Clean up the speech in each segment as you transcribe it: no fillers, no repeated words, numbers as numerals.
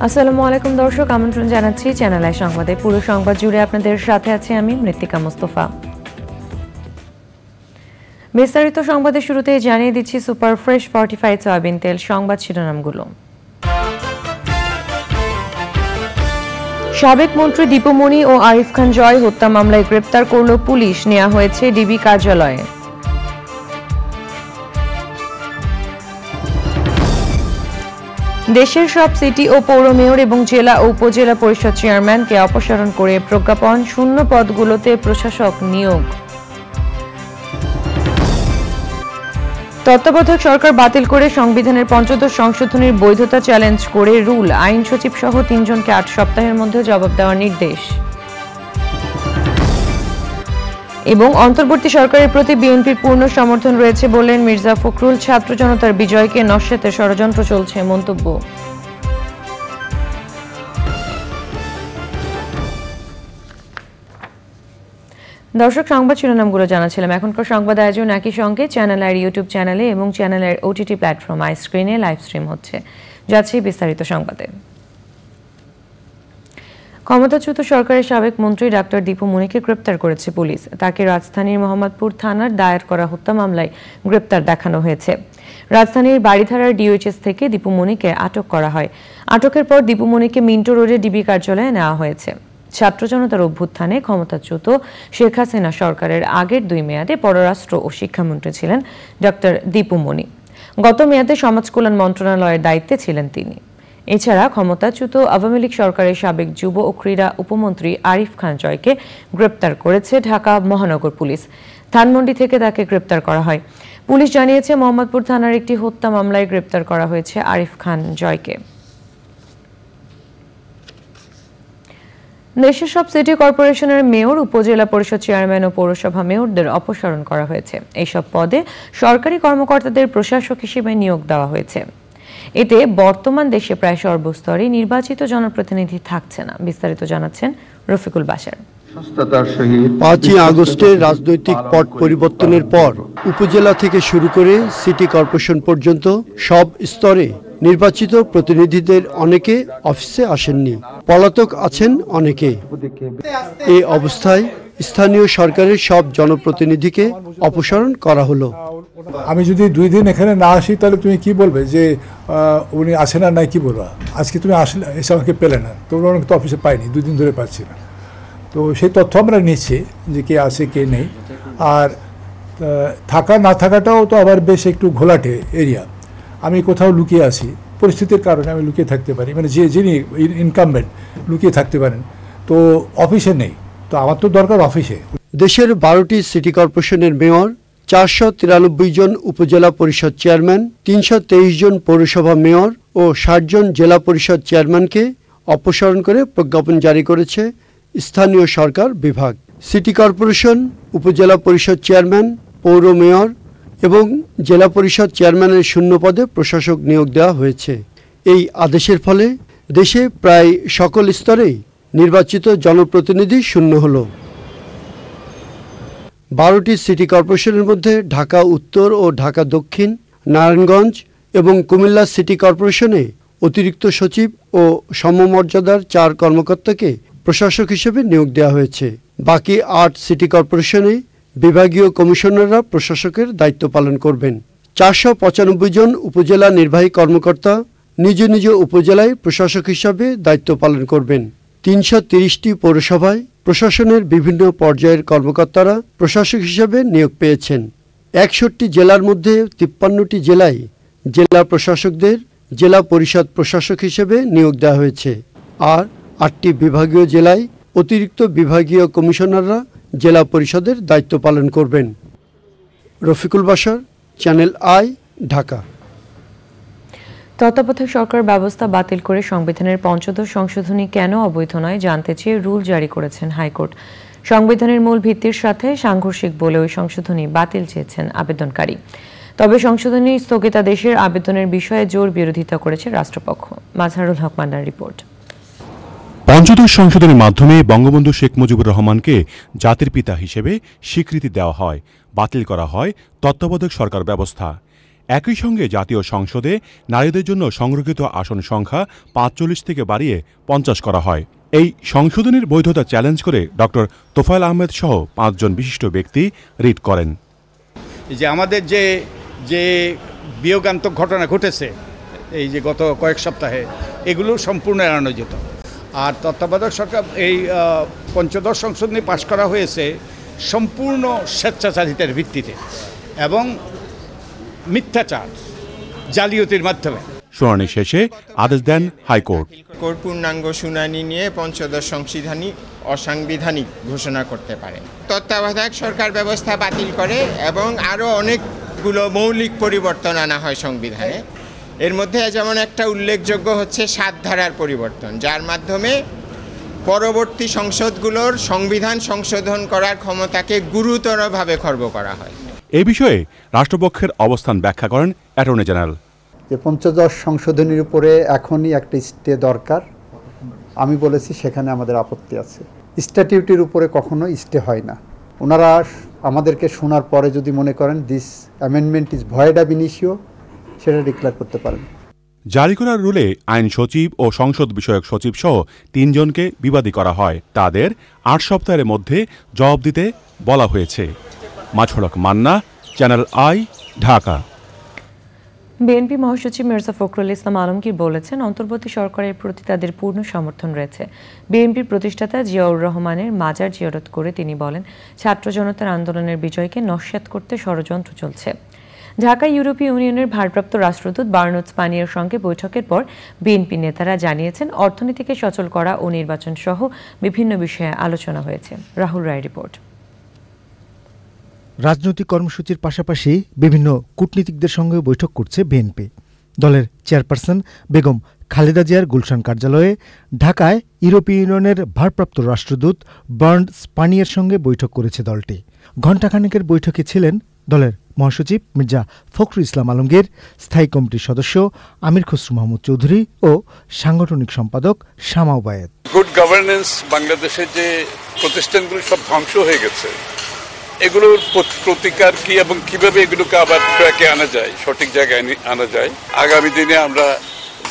আসসালামু আলাইকুম দর্শক, আমন্ত্রণ জানাচ্ছি চ্যানেল আই সংবাদে। পুরো সংবাদ জুড়ে আপনাদের সাথে আছি আমি মৃত্তিকা মোস্তফা। বিস্তারিত সংবাদের শুরুতেই জানিয়ে দিচ্ছি সুপার ফ্রেশ ফর্টিফাইড সয়াবিন তেল সংবাদ শিরোনামগুলো। সাবেক মন্ত্রী দীপু মনি ও আরিফ খান জয় হত্যা মামলায় গ্রেপ্তার করল পুলিশ, নেওয়া হয়েছে ডিবি কার্যালয়ে। দেশের সব সিটি ও পৌর মেয়র এবং জেলা ও উপজেলা পরিষদ চেয়ারম্যানকে অপসারণ করে প্রজ্ঞাপন, শূন্য পদগুলোতে প্রশাসক নিয়োগ। তত্ত্বাবধায়ক সরকার বাতিল করে সংবিধানের পঞ্চদশ সংশোধনীর বৈধতা চ্যালেঞ্জ করে রুল, আইন সচিব সহ 3 জনকে 8 সপ্তাহের মধ্যে জবাব দেওয়ার নির্দেশ। এবং অন্তর্বর্তী সরকারের প্রতি বিএনপির পূর্ণ সমর্থন রয়েছে বললেন মির্জা ফখরুল। ছাত্র জনতার বিজয়কে নস্যাতে ষড়যন্ত্র চলছে মন্তব্য। দর্শক, সংবাদ শিরোনামগুলো জানাচ্ছিলাম। এখনকার সংবাদ আয়োজন একই সঙ্গে চ্যানেল আইয়ের ইউটিউব চ্যানেলে এবং চ্যানেলের ওটিটি প্ল্যাটফর্ম আই স্ক্রিনে লাইভ স্ট্রিম হচ্ছে। যাচ্ছি বিস্তারিত সংবাদে। ক্ষমতাচ্যুত সরকারের সাবেক মন্ত্রী ডাক্তার দীপু মনিকে গ্রেপ্তার করেছে পুলিশ। তাকে রাজধানীর মোহাম্মদপুর থানার দায়ের করা হত্যা মামলায় গ্রেপ্তার দেখানো হয়েছে। রাজধানীর বাড়িধারার ডিওএইচএস থেকে দীপু মনিকে আটক করা হয়। আটকের পর দীপু মনিকে মিন্টো রোডে ডিবি কার্যালয়ে নেওয়া হয়েছে। ছাত্র জনতার অভ্যুত্থানে ক্ষমতাচ্যুত শেখ হাসিনা সরকারের আগের 2 মেয়াদে পররাষ্ট্র ও শিক্ষামন্ত্রী ছিলেন ডাক্তার দীপু মনি। গত মেয়াদে সমাজ কল্যাণ মন্ত্রণালয়ের দায়িত্বে ছিলেন তিনি। এছাড়া ক্ষমতাচ্যুত আওয়ামী লীগ সরকারের সাবেক যুব ও ক্রীড়া উপমন্ত্রী আরিফ খান জয়কে গ্রেপ্তার করেছে ঢাকা মহানগর পুলিশ। ধানমন্ডি থেকে তাকে গ্রেপ্তার করা হয়। পুলিশ জানিয়েছে মোহাম্মদপুর থানার একটি হত্যা মামলায় গ্রেপ্তার করা হয়েছে আরিফ খান জয়কে। দেশের সব সিটি কর্পোরেশনের মেয়র, উপজেলা পরিষদ চেয়ারম্যান ও পৌরসভা মেয়রদের অপসারণ করা হয়েছে। এইসব পদে সরকারি কর্মকর্তাদের প্রশাসক হিসেবে নিয়োগ দেওয়া হয়েছে। এতে বর্তমান দেশে প্রায় সর্বস্তরে নির্বাচিত জনপ্রতিনিধি থাকছে না। বিস্তারিত জানাচ্ছেন রফিকুল বাশার। 5ই আগস্টের রাজনৈতিক পট পরিবর্তনের পর উপজেলা থেকে শুরু করে সিটি কর্পোরেশন পর্যন্ত সব স্তরে নির্বাচিত প্রতিনিধিদের অনেকে অফিসে আসেননি, পলাতক আছেন অনেকে। এই অবস্থায় স্থানীয় সরকারের সব জনপ্রতিনিধিকে অপসারণ করা হলো। আমি যদি 2 দিন এখানে না আসি তাহলে তুমি কি বলবে যে উনি আসেন আর নাই, কি বলবা? আজকে তুমি আসলে এসে আমাকে পেলে না, তোমরা অনেক তো অফিসে পাইনি, 2 দিন ধরে পাচ্ছি না। তো সেই তথ্য আমরা নিচ্ছি যে কে আছে কে নেই। আর থাকা না থাকাটাও তো আবার বেশ একটু ঘোলাটে এরিয়া। আমি কোথাও লুকিয়ে আছি, পরিস্থিতির কারণে আমি লুকিয়ে থাকতে পারি, মানে যিনি ইনকামবেন্ট লুকিয়ে থাকতে পারেন, তো অফিসে নেই। তো আমার তো দরকার অফিসে। দেশের 12টি সিটি কর্পোরেশনের মেয়র, 493 জন উপজেলা পরিষদ চেয়ারম্যান, 323 জন পৌরসভা মেয়র ও 60 জন জেলা পরিষদ চেয়ারম্যানকে অপসারণ করে প্রজ্ঞাপন জারি করেছে স্থানীয় সরকার বিভাগ। সিটি কর্পোরেশন, উপজেলা পরিষদ চেয়ারম্যান, পৌর মেয়র এবং জেলা পরিষদ চেয়ারম্যানের শূন্য পদে প্রশাসক নিয়োগ দেওয়া হয়েছে। এই আদেশের ফলে দেশে প্রায় সকল স্তরেই নির্বাচিত জনপ্রতিনিধি শূন্য হল। 12টি সিটি কর্পোরেশনের মধ্যে ঢাকা উত্তর ও ঢাকা দক্ষিণ, নারায়ণগঞ্জ এবং কুমিল্লা সিটি কর্পোরেশনে অতিরিক্ত সচিব ও সমমর্যাদার 4 কর্মকর্তাকে প্রশাসক হিসেবে নিয়োগ দেওয়া হয়েছে। বাকি 8 সিটি কর্পোরেশনে বিভাগীয় কমিশনাররা প্রশাসকের দায়িত্ব পালন করবেন। 495 জন উপজেলা নির্বাহী কর্মকর্তা নিজ নিজ উপজেলায় প্রশাসক হিসাবে দায়িত্ব পালন করবেন। 330টি পৌরসভায় প্রশাসনের বিভিন্ন পর্যায়ের কর্মকর্তারা প্রশাসক হিসাবে নিয়োগ পেয়েছেন। 61টি জেলার মধ্যে 53টি জেলায় জেলা প্রশাসকদের জেলা পরিষদ প্রশাসক হিসেবে নিয়োগ দেওয়া হয়েছে। আর 8টি বিভাগীয় জেলায় অতিরিক্ত বিভাগীয় কমিশনাররা জেলা পরিষদের দায়িত্ব পালন করবেন। Rafiqul Bashar, channel i, Dhaka. তত্ত্বাবধায়ক সরকার ব্যবস্থা বাতিল করে সংবিধানের পঞ্চদশ সংশোধনী কেন অবৈধ নয় জানতে চেয়ে রুল জারি করেছেন হাইকোর্ট। সংবিধানের মূল ভিত্তির সাথে সাংঘর্ষিক বলে ওই সংশোধনী বাতিল চেয়েছেন আবেদনকারী। তবে সংশোধনী স্থগিতাদেশের আবেদনের বিষয়ে জোর বিরোধিতা করেছে রাষ্ট্রপক্ষ। মাজহারুল হক মান্নার রিপোর্ট। পঞ্চদশ সংশোধনীর মাধ্যমে বঙ্গবন্ধু শেখ মুজিবুর রহমানকে জাতির পিতা হিসেবে স্বীকৃতি দেওয়া হয়, বাতিল করা হয় তত্ত্বাবধায়ক সরকার ব্যবস্থা। একই সঙ্গে জাতীয় সংসদে নারীদের জন্য সংরক্ষিত আসন সংখ্যা ৪৫ থেকে বাড়িয়ে ৫০ করা হয়। এই সংশোধনীর বৈধতা চ্যালেঞ্জ করে ডক্টর তোফায়েল আহমেদ সহ ৫ জন বিশিষ্ট ব্যক্তি রিট করেন। যে আমাদের যে বিয়োগান্তক ঘটনা ঘটেছে এই যে গত কয়েক সপ্তাহে, এগুলো সম্পূর্ণ এড়ানো যেত। আর তত্ত্বাবধায়ক সরকার এই পঞ্চদশ সংশোধনী পাশ করা হয়েছে সম্পূর্ণ স্বেচ্ছাচারিতার ভিত্তিতে এবং মিথ্যাচার, জালিয়াতির মাধ্যমে। শুনানি শেষে আদেশ দেন হাইকোর্ট। কোর্ট পূর্ণাঙ্গ শুনানি নিয়ে পঞ্চদশ সংশোধনী অসাংবিধানিক ঘোষণা করতে পারে, তত্ত্বাবধায়ক সরকার ব্যবস্থা বাতিল করে এবং আরও অনেকগুলো মৌলিক পরিবর্তন আনা হয় সংবিধানে। এর মধ্যে যেমন একটা উল্লেখযোগ্য হচ্ছে ৭ ধারার পরিবর্তন, যার মাধ্যমে পরবর্তী সংসদগুলোর সংবিধান সংশোধন করার ক্ষমতাকে গুরুতরভাবে খর্ব করা হয়। এই বিষয়ে রাষ্ট্রপক্ষের অবস্থান ব্যাখ্যা করেন অ্যাটর্নি জেনারেল। যে পঞ্চদশ সংশোধনীর উপরে এখনই একটা স্টে দরকার, আমি বলেছি সেখানে আমাদের আপত্তি আছে। স্ট্যাটিউটের উপরে কখনো স্টে হয় না। ওনারা আমাদেরকে শোনার পরে যদি মনে করেন দিস অ্যামেন্ডমেন্ট ইজ ভয়েড আব ইনিশিও, সেটা ডিক্লেয়ার করতে পারেন। জারি করার রুলে আইন সচিব ও সংসদ বিষয়ক সচিব সহ ৩ জনকে বিবাদী করা হয়। তাদের ৮ সপ্তাহের মধ্যে জবাব দিতে বলা হয়েছে। Mazharul Haque Manna, channel i, Dhaka. বিএনপি মহাসচিব মির্জা ফখরুল ইসলাম আলমগীর বলেছেন, অন্তর্বর্তী সরকারের প্রতি তাদের পূর্ণ সমর্থন রয়েছে। বিএনপির প্রতিষ্ঠাতা জিয়াউর রহমানের মাজার জিয়ারত করে তিনি বলেন, ছাত্র জনতার আন্দোলনের বিজয়কে নস্যাৎ করতে ষড়যন্ত্র চলছে। ঢাকায় ইউরোপীয় ইউনিয়নের ভারপ্রাপ্ত রাষ্ট্রদূত বার্নস পানিয়ার সঙ্গে বৈঠকের পর বিএনপি নেতারা জানিয়েছেন, অর্থনীতিকে সচল করা ও নির্বাচন সহ বিভিন্ন বিষয়ে আলোচনা হয়েছে। রাহুল রায় রিপোর্ট। রাজনৈতিক কর্মসূচির পাশাপাশি বিভিন্ন কূটনীতিকদের সঙ্গে বৈঠক করছে বিএনপি। দলের চেয়ারপারসন বেগম খালেদা জিয়ার গুলশান কার্যালয়ে ঢাকায় ইউরোপীয় ইউনিয়নের ভারপ্রাপ্ত রাষ্ট্রদূত বার্নস পানিয়ার সঙ্গে বৈঠক করেছে দলটি। ঘণ্টাখানেকের বৈঠকে ছিলেন দলের মহাসচিব মির্জা ফখরুল ইসলাম আলমগীর, স্থায়ী কমিটির সদস্য আমির খসরু মাহমুদ চৌধুরী ও সাংগঠনিক সম্পাদক শামা ওবায়েদ। গুড গভর্নেন্স বাংলাদেশের যে প্রতিষ্ঠানগুলো সব ধ্বংস হয়ে গেছে, এগুলোর প্রতিকার কি এবং কিভাবে এগুলোকে আবার ট্র্যাকে আনা যায়, সঠিক জায়গায় আনা যায়, আগামী দিনে আমরা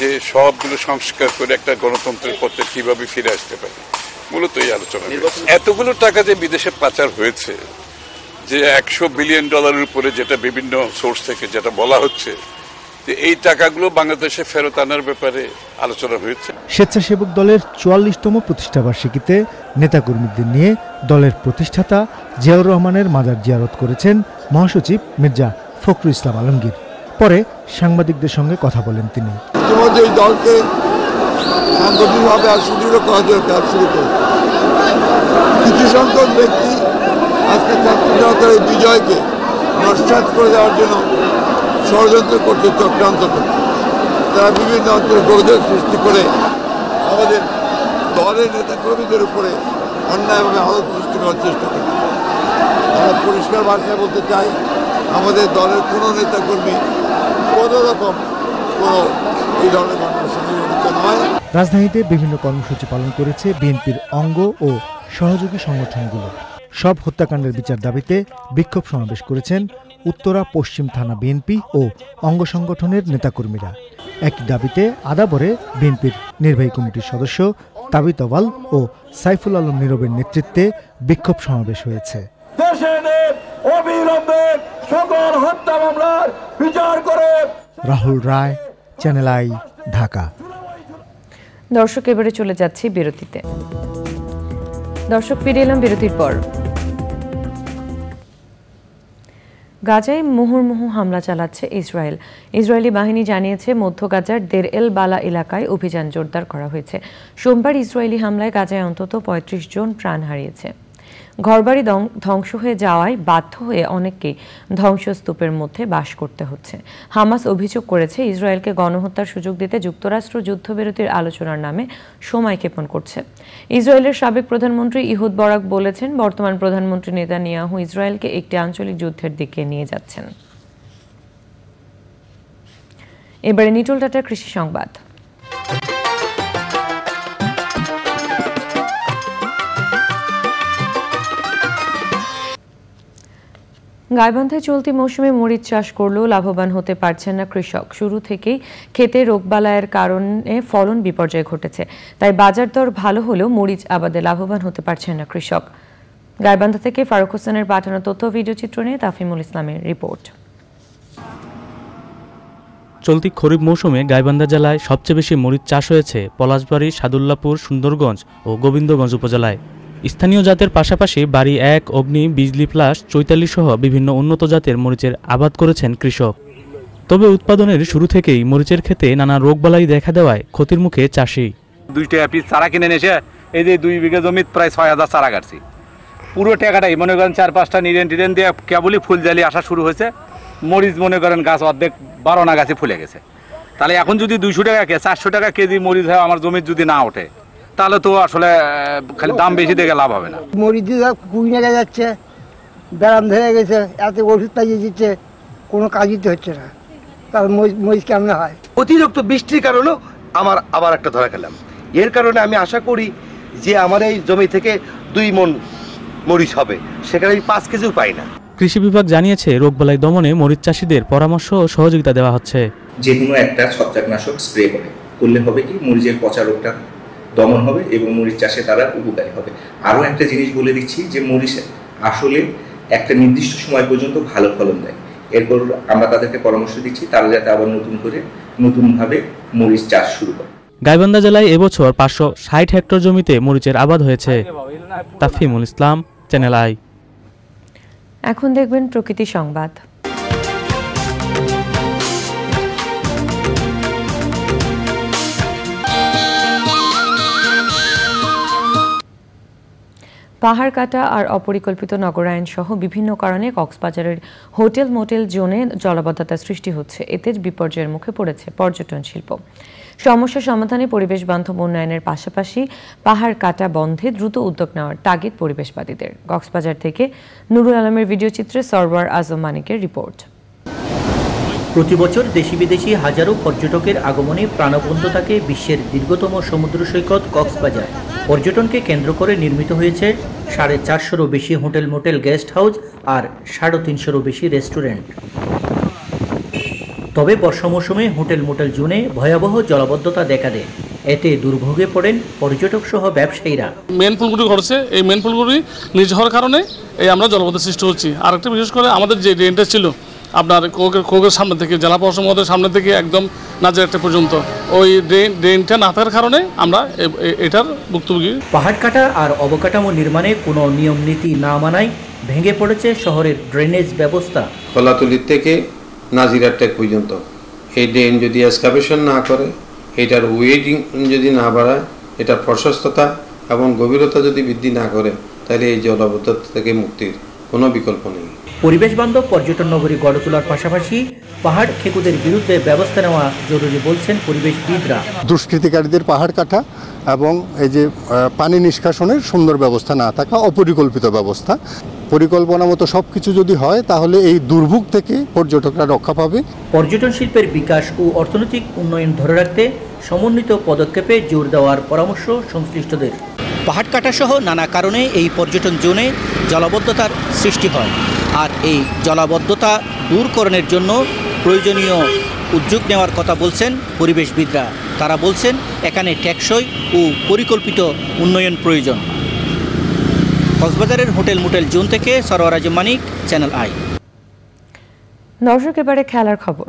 যে সবগুলো সংস্কার করে একটা গণতন্ত্রের পথে কিভাবে ফিরে আসতে পারি, মূলত এই আলোচনা। এতগুলো টাকা যে বিদেশে পাচার হয়েছে, যে $100 বিলিয়ন উপরে যেটা বিভিন্ন সোর্স থেকে যেটা বলা হচ্ছে, এই টাকাগুলো বাংলাদেশে ফেরত আনার ব্যাপারে আলোচনা হয়েছে। স্বেচ্ছাসেবক দলের ৪৪তম প্রতিষ্ঠাবার্ষিকীতে নেতাকর্মীদের নিয়ে দলের প্রতিষ্ঠাতা জিয়াউর রহমানের মাজার জিয়ারত করেছেন মহাসচিব মির্জা ফখরুল ইসলাম আলমগীর। পরে সাংবাদিকদের সঙ্গে কথা বলেন তিনি। ইতিমধ্যে এই দলকে সাংগঠনিকভাবে সুদৃঢ় করার জন্য কাজ শুরু করেছে। কিছু সংখ্যক ব্যক্তি আজকে ছাত্র জনতার এই বিজয়কে নস্যাৎ করে দেওয়ার জন্য ষড়যন্ত্র করছে, চক্রান্ত করছে। তারা বিভিন্ন অঞ্চলে গোলযোগ সৃষ্টি করে আমাদের দলের নেতাকর্মীদের উপরে অন্যায়ভাবে আঘাত সৃষ্টি করার চেষ্টা করছে। আমরা পরিষ্কার ভাষায় বলতে চাই, আমাদের দলের কোনো নেতাকর্মী কোনো রকম কোনো এই ধরনের ঘটনার সঙ্গে জড়িত নয়। রাজধানীতে বিভিন্ন কর্মসূচি পালন করেছে বিএনপির অঙ্গ ও সহযোগী সংগঠনগুলো। সব হত্যাকাণ্ডের বিচার দাবিতে বিক্ষোভ সমাবেশ করেছেন উত্তরা পশ্চিম থানা বিএনপি ও অঙ্গ সংগঠনের নেতাকর্মীরা। একই দাবিতে আদাবরে বিএনপির নির্বাহী কমিটির সদস্য তাবিত আওয়াল ও সাইফুল আলম নীরবের নেতৃত্বে বিক্ষোভ সমাবেশ হয়েছে। রাহুল রায়, চ্যানেল আই, ঢাকা। দর্শক, এবারে চলে যাচ্ছি বিরতিতে। দর্শক, ফিরে এলাম বিরতির পর। গাজায় মুহুর্মুহু হামলা চালাচ্ছে ইসরায়েল। ইসরায়েলি বাহিনী জানিয়েছে, মধ্য গাজার দের এল বালা এলাকায় অভিযান জোরদার করা হয়েছে। সোমবার ইসরায়েলি হামলায় গাজায় অন্তত ৩৫ জন প্রাণ হারিয়েছে। ঘরবাড়ি ধ্বংস হয়ে যাওয়ায় বাধ্য হয়ে অনেককেই ধ্বংসস্তূপের মধ্যে বাস করতে হচ্ছে। হামাস অভিযোগ করেছে ইসরায়েলকে গণহত্যার সুযোগ দিতে যুক্তরাষ্ট্র যুদ্ধবিরতির আলোচনার নামে সময় ক্ষেপণ করছে। ইসরায়েলের সাবেক প্রধানমন্ত্রী ইহুদ বরাক বলেছেন, বর্তমান প্রধানমন্ত্রী নেতানিয়াহু ইসরায়েলকে একটি আঞ্চলিক যুদ্ধের দিকে নিয়ে যাচ্ছেন। এবারে নিটোল টাটার কৃষি সংবাদ। গাইবান্ধায় চলতি মৌসুমে মরিচ চাষ করলেও লাভবান হতে পারছেন না কৃষক। শুরু থেকেই খেতে রোগবালাইয়ের কারণে ফলন বিপর্যয় ঘটেছে, তাই বাজার দর ভালো হলেও মরিচ আবাদে লাভবান হতে পারছেন না কৃষক। গাইবান্ধা থেকে ফারুক হোসেনের পাঠানো তথ্য ভিডিও চিত্র নিয়ে তাফিমুল ইসলামের রিপোর্ট। চলতি খরিফ মৌসুমে গাইবান্ধা জেলায় সবচেয়ে বেশি মরিচ চাষ হয়েছে পলাশবাড়ি, সাদুল্লাপুর, সুন্দরগঞ্জ ও গোবিন্দগঞ্জ উপজেলায়। স্থানীয় জাতের পাশাপাশি বাড়ি 1, অগ্নি, বিজলি প্লাস, চৈতালি সহ বিভিন্ন উন্নত জাতের মরিচের আবাদ করেছেন কৃষক। তবে উৎপাদনের শুরু থেকেই মরিচের ক্ষেতে নানা রোগবালাই দেখা দেওয়ায় ক্ষতির মুখে চাষি। 2 টাকা পিস চারা কিনে এসে এই যে 2 বিঘা জমিতে প্রায় 6000 চারা কাটছি। পুরো টাকাটাই মনে করেন 4-5টা নিরেন দিয়ে কেবলই ফুল জালি আসা শুরু হয়েছে। মরিচ মনে করেন গাছ অর্ধেক 12 গাছে ফুলে গেছে। তাহলে এখন যদি 200 টাকা 400 টাকা কেজি মরিচ হয় আমার জমির যদি না ওঠে, তাহলে তো আসলে খালি দাম বেশি দেখে লাভ হবে না। মরিচ কুড়ি টাকা যাচ্ছে, ব্যায়াম ধরে গেছে, এত ওষুধ পাইয়ে দিচ্ছে, কোনো কাজই তো হচ্ছে না। তার মরিচ কেমন হয়? অতিরিক্ত বৃষ্টির কারণেও আমার আবার একটা ধরা খেলাম। এর কারণে আমি আশা করি যে আমার এই জমি থেকে 2 মণ মরিচ হবে, সেখানে আমি 5 কেজিও পাই না। কৃষি বিভাগ জানিয়েছে রোগবালাই দমনে মরিচ চাষিদের পরামর্শ ও সহযোগিতা দেওয়া হচ্ছে। যে কোনো একটা ছত্রাকনাশক স্প্রে করলে হবে কি মরিচের পচা রোগটা দমন হবে এবং মরিচ চাষে তারা উপকারী হবে। আরও একটা জিনিস বলে দিচ্ছি যে মরিচ আসলে একটা নির্দিষ্ট সময় পর্যন্ত ভালো ফলন দেয়। এরপর আমরা তাদেরকে পরামর্শ দিচ্ছি তারা যাতে আবার নতুনভাবে মরিচ চাষ শুরু করে। গাইবান্ধা জেলায় এবছর 560 হেক্টর জমিতে মরিচের আবাদ হয়েছে। তাফিমুল ইসলাম, চ্যানেল আই। এখন দেখবেন প্রকৃতি সংবাদ। পাহাড় কাটা আর অপরিকল্পিত নগরায়ন সহ বিভিন্ন কারণে কক্সবাজারের হোটেল মোটেল জোনে জলাবদ্ধতা সৃষ্টি হচ্ছে। এতে বিপর্যয়ের মুখে পড়েছে পর্যটন শিল্প। সমস্যা সমাধানে পরিবেশ বান্ধব উন্নয়নের পাশাপাশি পাহাড় কাটা বন্ধে দ্রুত উদ্যোগ নেওয়ার তাগিদ পরিবেশবাদীদের। কক্সবাজার থেকে নুরুল আলমের ভিডিও চিত্রে সরওয়ার আজম মানিকের রিপোর্ট। প্রতি বছর দেশি বিদেশি হাজারো পর্যটকের আগমনে প্রাণবন্ত থাকে বিশ্বের দীর্ঘতম সমুদ্র সৈকত কক্সবাজার। পর্যটনকে কেন্দ্র করে নির্মিত হয়েছে 450-রও বেশি হোটেল মোটেল, গেস্ট হাউস আর 350-রও বেশি রেস্টুরেন্ট। তবে বর্ষা মৌসুমে হোটেল মোটেল জোনে ভয়াবহ জলাবদ্ধতা দেখা দেয়। এতে দুর্ভোগে পড়েন পর্যটক সহ ব্যবসায়ীরা। মেন পুলগুলি ঘটছে, এই মেন পুলগুলি নিজ হওয়ার কারণে এই আমরা জলাবদ্ধ সৃষ্টি হচ্ছি। আর একটা বিশেষ করে আমাদের যে ড্রেনটা ছিল আপনার কোকের সামনে থেকে, জেলা প্রশাসন মহোদয়ের সামনে থেকে একদম নাজিরহাট পর্যন্ত, ওই ড্রেনটা না থাকার কারণে আমরা এটার ভুক্তভোগী। পাহাড় কাটা আর অবকাঠামো নির্মাণে কোনো নিয়ম নীতি না মানায় ভেঙে পড়েছে শহরের ড্রেনেজ ব্যবস্থা। কলাতলির থেকে নাজিরহাট পর্যন্ত এই ড্রেন যদি এক্সকাভেশন না করে, এটার ওয়েটিং যদি না বাড়ায়, এটার প্রশস্ততা এবং গভীরতা যদি বৃদ্ধি না করে, তাহলে এই জলাবদ্ধতা থেকে মুক্তির কোনো বিকল্প নেই। পরিবেশ বান্ধব পর্যটন নগরী গড়ে তোলার পাশাপাশি পাহাড় খেকুদের বিরুদ্ধে ব্যবস্থা নেওয়া জরুরি বলছেন পরিবেশবিদরা। দুষ্কৃতিকারীদের পাহাড় কাটা এবং এই যে পানি নিষ্কাশনের সুন্দর ব্যবস্থা না থাকা, অপরিকল্পিত ব্যবস্থা, পরিকল্পনা মতো সব কিছু যদি হয় তাহলে এই দুর্ভোগ থেকে পর্যটকরা রক্ষা পাবে। পর্যটন শিল্পের বিকাশ ও অর্থনৈতিক উন্নয়ন ধরে রাখতে সমন্বিত পদক্ষেপে জোর দেওয়ার পরামর্শ সংশ্লিষ্টদের। পাহাড় কাটা সহ নানা কারণে এই পর্যটন জোনে জলাবদ্ধতার সৃষ্টি হয়, আর এই জলাবদ্ধতা দূরকরণের জন্য প্রয়োজনীয় উদ্যোগ নেওয়ার কথা বলছেন পরিবেশবিদরা। তারা বলছেন এখানে টেকসই ও পরিকল্পিত উন্নয়ন প্রয়োজন। কক্সবাজারের হোটেল মোটেল জোন থেকে সরওয়ার আজম মানিক, চ্যানেল আই। দর্শক, এবারে খেলার খবর।